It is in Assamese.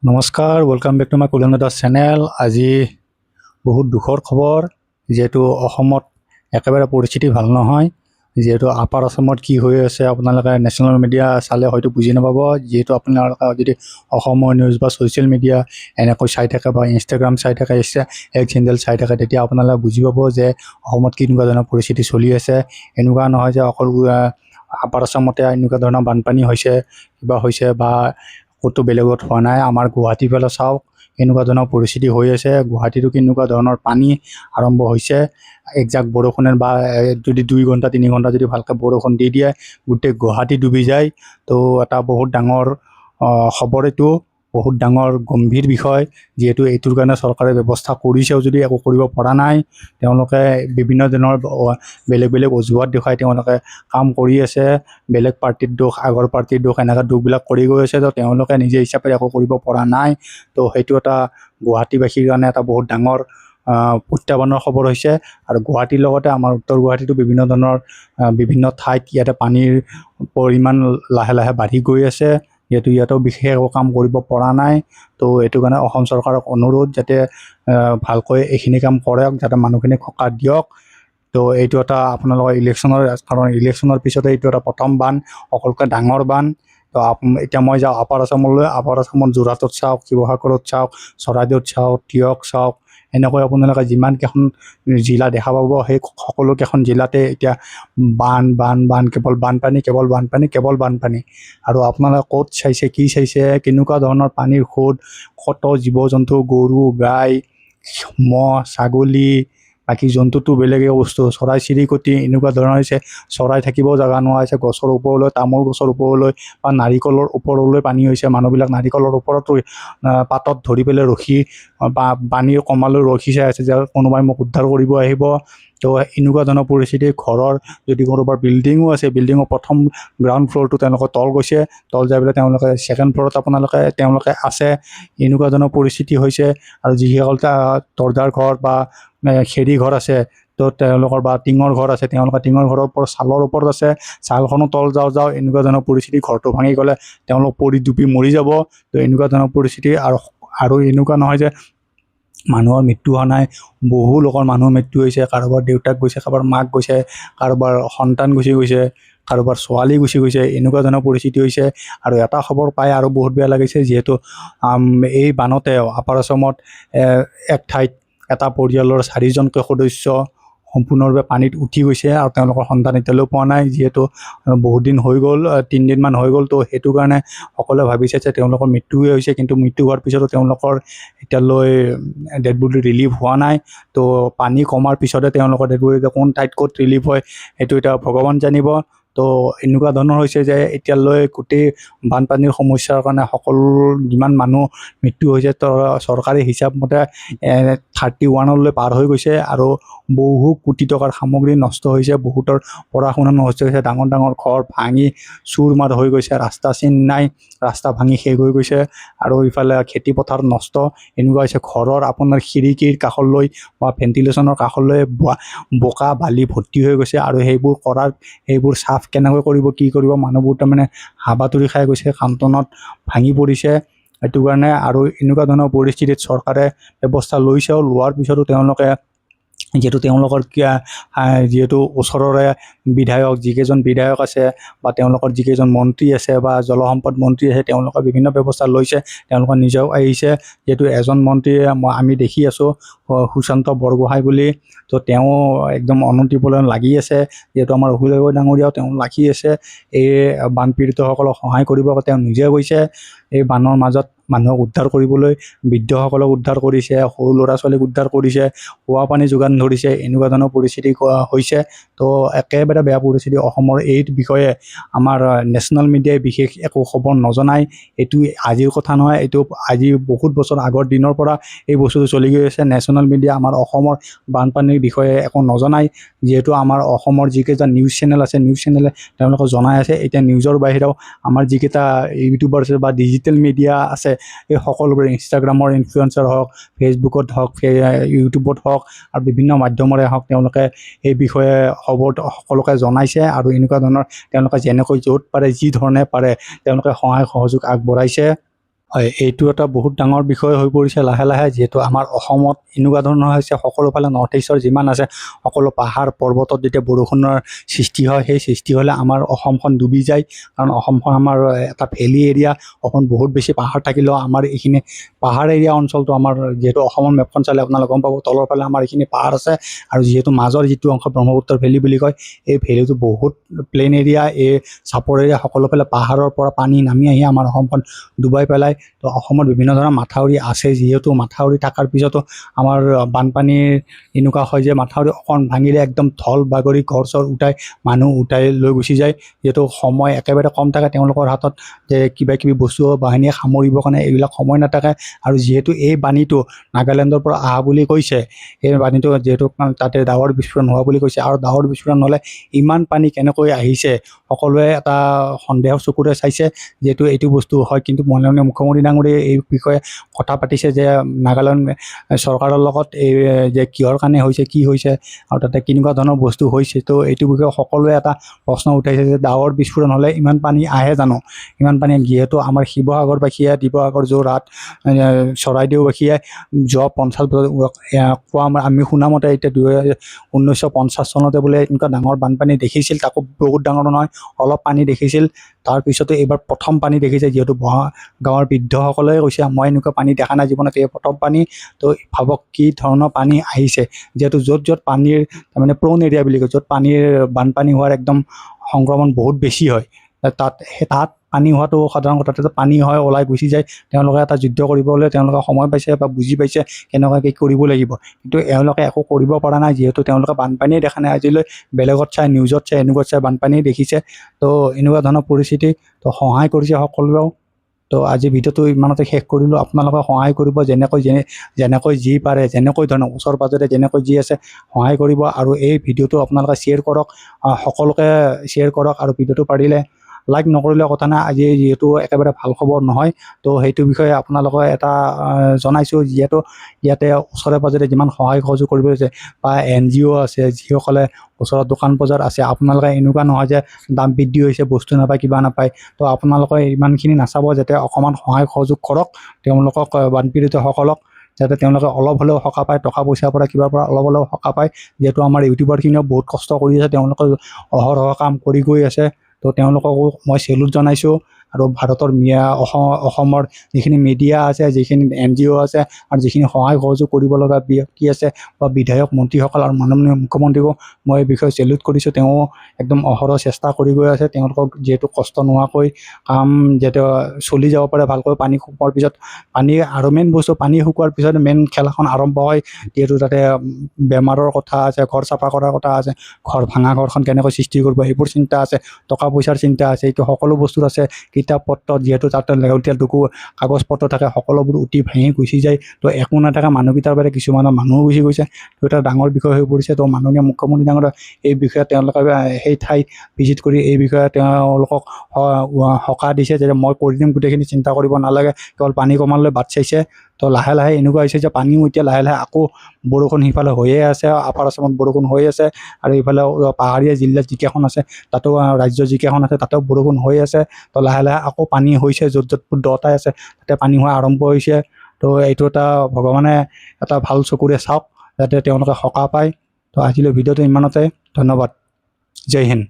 নমস্কাৰ, welcome back to my Kulen Das channel. আজি বহুত দুখৰ খবৰ, যিহেতু অসমত একেবাৰে পৰিস্থিতি ভাল নহয়। যিহেতু আপাৰ অসমত কি হৈ আছে আপোনালোকে নেশ্যনেল মিডিয়া চালে হয়তো বুজি নাপাব। যিহেতু আপোনালোকে যদি অসমৰ নিউজ বা ছ'চিয়েল মিডিয়া এনেকৈ চাই থাকে বা ইনষ্টাগ্ৰাম চাই থাকে, এক্স হেণ্ডেল চাই থাকে, তেতিয়া আপোনালোকে বুজি পাব যে অসমত কেনেকুৱা ধৰণৰ পৰিস্থিতি চলি আছে। এনেকুৱা নহয় যে অকল আপাৰ অসমতে এনেকুৱা ধৰণৰ বানপানী হৈছে, কিবা হৈছে বা ক'তো বেলেগত হোৱা নাই। আমাৰ গুৱাহাটীৰ ফালে চাওক, এনেকুৱা ধৰণৰ পৰিস্থিতি হৈ আছে। গুৱাহাটীতো কেনেকুৱা ধৰণৰ পানী আৰম্ভ হৈছে। একজাক বৰষুণে বা যদি 2 ঘণ্টা 3 ঘণ্টা যদি ভালকৈ বৰষুণ দি দিয়ে, গোটেই গুৱাহাটী ডুবি যায়। তো এটা বহুত ডাঙৰ খবৰ, এইটো বহুত ডাঙৰ গম্ভীৰ বিষয়। যিহেতু এইটোৰ কাৰণে চৰকাৰে ব্যৱস্থা কৰিছেও, যদি একো কৰিব পৰা নাই। তেওঁলোকে বিভিন্ন ধৰণৰ বেলেগ বেলেগ অজুহাত দেখুৱাই তেওঁলোকে কাম কৰি আছে। বেলেগ পাৰ্টিৰ দোষ, আগৰ পাৰ্টিৰ দোষ, এনেকুৱা দোষবিলাক কৰি গৈ আছে। তো তেওঁলোকে নিজে হিচাপে একো কৰিব পৰা নাই। তো সেইটো এটা গুৱাহাটীবাসীৰ কাৰণে এটা বহুত ডাঙৰ প্ৰত্যাহ্বানৰ খবৰ হৈছে। আৰু গুৱাহাটীৰ লগতে আমাৰ উত্তৰ গুৱাহাটীতো বিভিন্ন ঠাইত ইয়াতে পানীৰ পৰিমাণ লাহে লাহে বাঢ়ি গৈ আছে। যিহেতু ইয়াতো বিশেষ একো কাম কৰিব পৰা নাই। তো এইটো কাৰণে অসম চৰকাৰক অনুৰোধ, যাতে ভালকৈ এইখিনি কাম কৰক, যাতে মানুহখিনিক সকাহ দিয়ক। তো এইটো এটা আপোনালোকৰ ইলেকশ্যনৰ পিছতে এইটো এটা প্ৰথম বান, সকলোতকৈ ডাঙৰ বান। তো এতিয়া মই যাওঁ আপাৰ আসামলৈ। আপাৰ আসামত যোৰহাটত চাওক, শিৱসাগৰত চাওক, চৰাইদেউত চাওক, তিয়ক চাওক, এনেকৈ আপোনালোকে যিমানকেইখন জিলা দেখা পাব, সেই সকলোকেইখন জিলাতে এতিয়া বান, কেৱল বানপানী, কেৱল বানপানী, কেৱল বানপানী। আৰু আপোনালোকে ক'ত চাইছে, কি চাইছে, কেনেকুৱা ধৰণৰ পানীৰ সোঁত, কত জীৱ জন্তু, গৰু গাই, ম'হ ছাগলী, বাকী জন্তুটো বেলেগে বস্তু, চৰাই চিৰিকটি এনেকুৱা ধৰণৰ হৈছে। চৰাই থাকিবও জেগা নোহোৱা হৈছে। গছৰ ওপৰলৈ, তামোল গছৰ ওপৰলৈ বা নাৰিকলৰ ওপৰলৈ পানী হৈছে। মানুহবিলাক নাৰিকলৰ ওপৰত পাতত ধৰি পেলাই ৰখি বা পানী কমালৈ ৰখি চাই আছে যে কোনোবাই মোক উদ্ধাৰ কৰিব আহিব। তো এনেকুৱা ধৰণৰ পৰিস্থিতি। ঘৰৰ যদি কোনোবাৰ বিল্ডিঙো আছে, বিল্ডিঙৰ প্ৰথম গ্ৰাউণ্ড ফ্ল'ৰটো তেওঁলোকৰ তল গৈছে, তল যাই পেলাই তেওঁলোকে ছেকেণ্ড ফ্ল'ৰত তেওঁলোকে আছে। এনেকুৱা ধৰণৰ পৰিস্থিতি হৈছে। আৰু যিসকল দৰ্জাৰ ঘৰ বা খেৰী ঘৰ আছে, তো তেওঁলোকৰ বা টিঙৰ ঘৰ আছে, তেওঁলোকে টিঙৰ ঘৰৰ ওপৰত ছালৰ ওপৰত আছে। ছালখনো তল যাওঁ এনেকুৱা ধৰণৰ পৰিস্থিতি। ঘৰটো ভাঙি গ'লে তেওঁলোক পৰি ডুবি মৰি যাব। তো এনেকুৱা ধৰণৰ পৰিস্থিতি। আৰু এনেকুৱা নহয় যে মানুহৰ মৃত্যু হোৱা নাই, বহু লোকৰ মানুহৰ মৃত্যু হৈছে। কাৰোবাৰ দেউতাক গৈছে, কাৰোবাৰ মাক গৈছে, কাৰোবাৰ সন্তান গুচি গৈছে, কাৰোবাৰ ছোৱালী গুচি গৈছে। এনেকুৱা ধৰণৰ পৰিস্থিতি হৈছে। আৰু এটা খবৰ পাই আৰু বহুত বেয়া লাগিছে, যিহেতু এই বানতে আপাৰ আসামত এক ঠাইত এটা পৰিয়ালৰ 4জনকৈ সদস্য সম্পূৰ্ণৰূপে পানীত উঠি গৈছে। আৰু তেওঁলোকৰ সন্তান এতিয়ালৈও পোৱা নাই। যিহেতু বহুত দিন হৈ গ'ল, 3 দিনমান হৈ গ'ল। তো সেইটো কাৰণে সকলোৱে ভাবিছে যে তেওঁলোকৰ মৃত্যুৱে হৈছে, কিন্তু মৃত্যু হোৱাৰ পিছতো তেওঁলোকৰ এতিয়ালৈ ডেড বডি ৰিলিভ হোৱা নাই। তো পানী কমাৰ পিছতে তেওঁলোকৰ ডেড বডি কোন ঠাইত ক'ত ৰিলিভ হয়, সেইটো এতিয়া ভগৱান জানিব। তো এনেকুৱা ধৰণৰ হৈছে যে এতিয়ালৈ গোটেই বানপানীৰ সমস্যাৰ কাৰণে যিমান মানুহ মৃত্যু হৈছে, তো চৰকাৰী হিচাপ মতে 31লৈ পাৰ হৈ গৈছে। আৰু বহু কোটি টকাৰ সামগ্ৰী নষ্ট হৈছে। বহুতৰ পঢ়া শুনা নষ্ট হৈছে। ডাঙৰ ডাঙৰ ঘৰ ভাঙি চুৰমাৰ হৈ গৈছে। ৰাস্তা চিন নাই, ৰাস্তা ভাঙি শেষ হৈ গৈছে। আৰু ইফালে খেতি পথাৰ নষ্ট। এনেকুৱা হৈছে, ঘৰৰ আপোনাৰ খিৰিকীৰ কাষলৈ বা ভেণ্টিলেশ্যনৰ কাষলৈ বোকা বালি ভৰ্তি হৈ গৈছে। আৰু সেইবোৰ চাফ কেনেকৈ কৰিব, কি কৰিব, মানুহবোৰ তাৰমানে হাবাথুৰি খাই গৈছে, কান্তনত ভাঙি পৰিছে। সেইটো কাৰণে আৰু এনেকুৱা ধৰণৰ পৰিস্থিতিত চৰকাৰে ব্যৱস্থা লৈছেও। লোৱাৰ পিছতো তেওঁলোকৰ যিহেতু ওচৰৰে বিধায়ক, যিকেইজন বিধায়ক আছে বা তেওঁলোকৰ যিকেইজন মন্ত্ৰী আছে বা জলসম্পদ মন্ত্ৰী আছে, তেওঁলোকে বিভিন্ন ব্যৱস্থা লৈছে। তেওঁলোকে নিজেও আহিছে। যিহেতু এজন মন্ত্ৰীয়ে আমি দেখি আছোঁ, সুশান্ত বৰগোহাঁই বুলি, তো তেওঁ একদম অনতিপলন লাগি আছে। যিহেতু আমাৰ অখিল গগৈ ডাঙৰীয়াও তেওঁ লাগি আছে এই বানপীড়িতসকলক সহায় কৰিব। তেওঁ নিজে গৈছে এই বানৰ মাজত মানুহক উদ্ধাৰ কৰিবলৈ। বৃদ্ধসকলক উদ্ধাৰ কৰিছে, সৰু ল'ৰা ছোৱালীক উদ্ধাৰ কৰিছে, খোৱা পানী যোগান ধৰিছে। এনেকুৱা ধৰণৰ পৰিস্থিতি হৈছে। তো একেবাৰে বেয়া পৰিস্থিতি অসমৰ। এই বিষয়ে আমাৰ নেশ্যনেল মিডিয়াই বিশেষ একো খবৰ নজনায়। এইটো আজিৰ কথা নহয়, এইটো আজি বহুত বছৰ আগৰ দিনৰ পৰা এই বস্তুটো চলি গৈ আছে। নেশ্যনেল মিডিয়া আমাৰ অসমৰ বানপানীৰ বিষয়ে একো নজনায়। যিহেতু আমাৰ অসমৰ যিকেইটা নিউজ চেনেল আছে, নিউজ চেনেলে তেওঁলোকক জনাই আছে। এতিয়া নিউজৰ বাহিৰেও আমাৰ যিকেইটা ইউটিউবাৰ আছে বা ডিজিটেল মিডিয়া আছে, এই সকলোবোৰে ইনষ্টাগ্ৰামৰ ইনফ্লুৱেঞ্চাৰ হওক, ফেচবুকত হওক, ইউটিউবত হওক, আৰু বিভিন্ন মাধ্যমৰে হওক, তেওঁলোকে এই বিষয়ে খবৰ সকলোকে জনাইছে। আৰু এনেকুৱা ধৰণৰ তেওঁলোকে যেনেকৈ য'ত পাৰে, যি ধৰণে পাৰে, তেওঁলোকে সহায় সহযোগ আগবঢ়াইছে। হয়, এইটো এটা বহুত ডাঙৰ বিষয় হৈ পৰিছে লাহে লাহে, যিহেতু আমাৰ অসমত এনেকুৱা ধৰণৰ হৈছে সকলো ফালে নৰ্থ ইষ্টৰ যিমান আছে সকলো পাহাৰ পৰ্বতত যেতিয়া বৰষুণৰ সৃষ্টি হয়, সেই সৃষ্টি হ'লে আমাৰ অসমখন ডুবি যায়। কাৰণ অসমখন আমাৰ এটা ভেলী এৰিয়া, অসমত বহুত বেছি পাহাৰ থাকিলেও আমাৰ এইখিনি পাহাৰ এৰিয়া অঞ্চলটো আমাৰ, যিহেতু অসমৰ মেপখন চালে আপোনালোকে গম পাব, তলৰ ফালে আমাৰ এইখিনি পাহাৰ আছে আৰু যিহেতু মাজৰ যিটো অংশ ব্ৰহ্মপুত্ৰ ভেলী বুলি কয়, এই ভেলীটো বহুত প্লেইন এৰিয়া, এই চাপৰ এৰিয়া, সকলোফালে পাহাৰৰ পৰা পানী নামি আহি আমাৰ অসমখন ডুবাই পেলাই। তো অসমত বিভিন্ন ধৰণৰ মাথাউৰি আছে, যিহেতু মাথাউৰি থকাৰ পিছতো আমাৰ বানপানীৰ এনেকুৱা হয় যে মাথাউৰি অকণ ভাঙিলে একদম ঢল বাগৰি ঘৰ চৰ উঠাই মানুহ উঠাই লৈ গুচি যায়। যিহেতু সময় একেবাৰে কম থাকে তেওঁলোকৰ হাতত, যে কিবা কিবি বস্তু বাহিনীয়ে সামৰিবৰ কাৰণে এইবিলাক সময় নাথাকে। আৰু যিহেতু এই পানীটো নাগালেণ্ডৰ পৰা অহা বুলি কৈছে, এই পানীটো যিহেতু তাতে ডাৱৰ বিস্ফোৰণ হোৱা বুলি কৈছে, আৰু ডাৱৰ বিস্ফোৰণ হ'লে ইমান পানী কেনেকৈ আহিছে সকলোৱে এটা সন্দেহৰ চকুৰে চাইছে, যিহেতু এইটো বস্তু হয়। কিন্তু মাননীয় মুখ্যমন্ত্ৰী ডাঙৰীয়াই এই বিষয়ে কথা পাতিছে যে নাগালেণ্ড চৰকাৰৰ লগত এই যে কিহৰ কাৰণে হৈছে, কি হৈছে আৰু তাতে কেনেকুৱা ধৰণৰ বস্তু হৈছে। তো এইটো বিষয়ে সকলোৱে এটা প্ৰশ্ন উঠাইছে যে ডাৱৰ বিস্ফোৰণ হ'লে ইমান পানী আহে জানো, ইমান পানী, যিহেতু আমাৰ শিৱসাগৰবাসীয়ে, শিৱসাগৰ, যোৰহাট, চৰাইদেউবাসীয়ে যোৱা 50 বছৰ কোৱা আমি শুনামতে এতিয়া 1950 চনতে বোলে এনেকুৱা ডাঙৰ বানপানী দেখিছিল, তাকো বহুত ডাঙৰ নহয়, অলপ পানী দেখিছিল। তাৰপিছতো এইবাৰ প্ৰথম পানী দেখিছে, যিহেতু গাঁৱৰ বৃদ্ধসকলে কৈছে মই এনেকুৱা পানী দেখা নাই জীৱনত, এই প্ৰথম পানী। তো ভাবক কি ধৰণৰ পানী আহিছে, যিহেতু য'ত য'ত পানীৰ তাৰমানে প্ৰ'ন এৰিয়া বুলি কয়, য'ত পানীৰ বানপানী হোৱাৰ একদম সংক্ৰমণ বহুত বেছি হয়, তাত পানী হোৱাটো সাধাৰণ কথা। তাতে পানী হয় ওলাই গুচি যায়, তেওঁলোকে এটা যুদ্ধ কৰিবলৈ তেওঁলোকে সময় পাইছে বা বুজি পাইছে কেনেকুৱা কি কৰিব লাগিব, কিন্তু এওঁলোকে একো কৰিব পৰা নাই, যিহেতু তেওঁলোকে বানপানীয়ে দেখা নাই আজিলৈ। বেলেগত চাই, নিউজত চাই, এনেকুৱাত চাই বানপানীয়ে দেখিছে। তো এনেকুৱা ধৰণৰ পৰিস্থিতি, তো সহায় কৰিছে সকলোৱেও। তো আজি ভিডিঅ'টো ইমানতে শেষ কৰিলোঁ। আপোনালোকে সহায় কৰিব, যেনেকৈ যি পাৰে, যেনেকৈ ধৰণৰ ওচৰ পাজৰে যেনেকৈ যি আছে সহায় কৰিব। আৰু এই ভিডিঅ'টো আপোনালোকে শ্বেয়াৰ কৰক, সকলোকে শ্বেয়াৰ কৰক। আৰু ভিডিঅ'টো পাৰিলে লাইক নকৰিলেও কথা নাই, আজি যিহেতু একেবাৰে ভাল খবৰ নহয়, তো সেইটো বিষয়ে আপোনালোকে এটা জনাইছোঁ। যিহেতু ইয়াতে ওচৰে পাজৰে যিমান সহায় সহযোগ কৰিব হৈছে, বা NGO আছে, যিসকলে ওচৰত দোকান বজাৰ আছে, আপোনালোকে এনেকুৱা নহয় যে দাম বৃদ্ধি হৈছে বস্তু নাপায় কিবা নাপায়, তো আপোনালোকে ইমানখিনি নাচাব, যাতে অকণমান সহায় সহযোগ কৰক তেওঁলোকক, বানপীড়িতসকলক, যাতে তেওঁলোকে অলপ হ'লেও সকাহ পায়, টকা পইচাৰ পৰা কিবাৰ পৰা অলপ হ'লেও সকাহ পায়। যিহেতু আমাৰ ইউটিউবাৰখিনিও বহুত কষ্ট কৰি আছে, তেওঁলোকে অহৰহ কাম কৰি গৈ আছে, তো তেওঁলোককো মই চেলুট জনাইছোঁ। আৰু ভাৰতৰ অসমৰ যিখিনি মিডিয়া আছে, যিখিনি NGO আছে, আৰু যিখিনি সহায় সহযোগ কৰিব লগা ব্যক্তি আছে বা বিধায়ক মন্ত্ৰীসকল আৰু মাননীয় মুখ্যমন্ত্ৰীকো মই এই বিষয়ে চেলুট কৰিছোঁ। তেওঁ একদম অহৰহ চেষ্টা কৰি গৈ আছে, তেওঁলোকক যিহেতু কষ্ট নোহোৱাকৈ কাম যাতে চলি যাব পাৰে ভালকৈ। পানী শুকোৱাৰ পিছত আৰু মেইন বস্তু, পানী শুকোৱাৰ পিছত মেইন খেলাখন আৰম্ভ হয়, যিহেতু তাতে বেমাৰৰ কথা আছে, ঘৰ চাফা কৰাৰ কথা আছে, ভাঙা ঘৰখন কেনেকৈ সৃষ্টি কৰিব সেইবোৰ চিন্তা আছে, টকা পইচাৰ চিন্তা আছে, এইটো সকলো বস্তু আছে। কিতাপ পত্ৰ, যিহেতু তাতে লাগতিয়াল কাগজ পত্ৰ থাকে, সকলোবোৰ উটি ভাঙি গুচি যায়। তো একো নাথাকে, মানুহকেইটাৰ বাহিৰে কিছুমানৰ মানুহো গুচি গৈছে। তো এটা ডাঙৰ বিষয় হৈ পৰিছে। তো মাননীয় মুখ্যমন্ত্ৰী ডাঙৰীয়া এই বিষয়ে তেওঁলোকে সেই ঠাই ভিজিট কৰি এই বিষয়ে তেওঁলোকক সকাহ দিছে যে মই কৰি দিম, গোটেইখিনি চিন্তা কৰিব নালাগে, কেৱল পানী কমালৈ বাট চাইছে। তো লাহে লাহে এনেকুৱা হৈছে যে পানীও এতিয়া লাহে লাহে আকৌ বৰষুণ সিফালে হৈয়ে আছে, আপাৰ আছামত বৰষুণ হৈ আছে, আৰু ইফালে পাহাৰীয়া জিলাত যিকেইখন আছে তাতো, ৰাজ্য যিকেইখন আছে তাতেও বৰষুণ হৈ আছে। তো লাহে লাহে আকৌ পানী হৈছে, য'ত য'ত দ' আছে তাতে পানী হোৱা আৰম্ভ হৈছে। তো এইটো এটা ভগৱানে এটা ভাল চকুৰে চাওক, যাতে তেওঁলোকে সকাহ পায়। তো আজিলৈ ভিডিঅ'টো ইমানতে, ধন্যবাদ, জয় হিন্দ।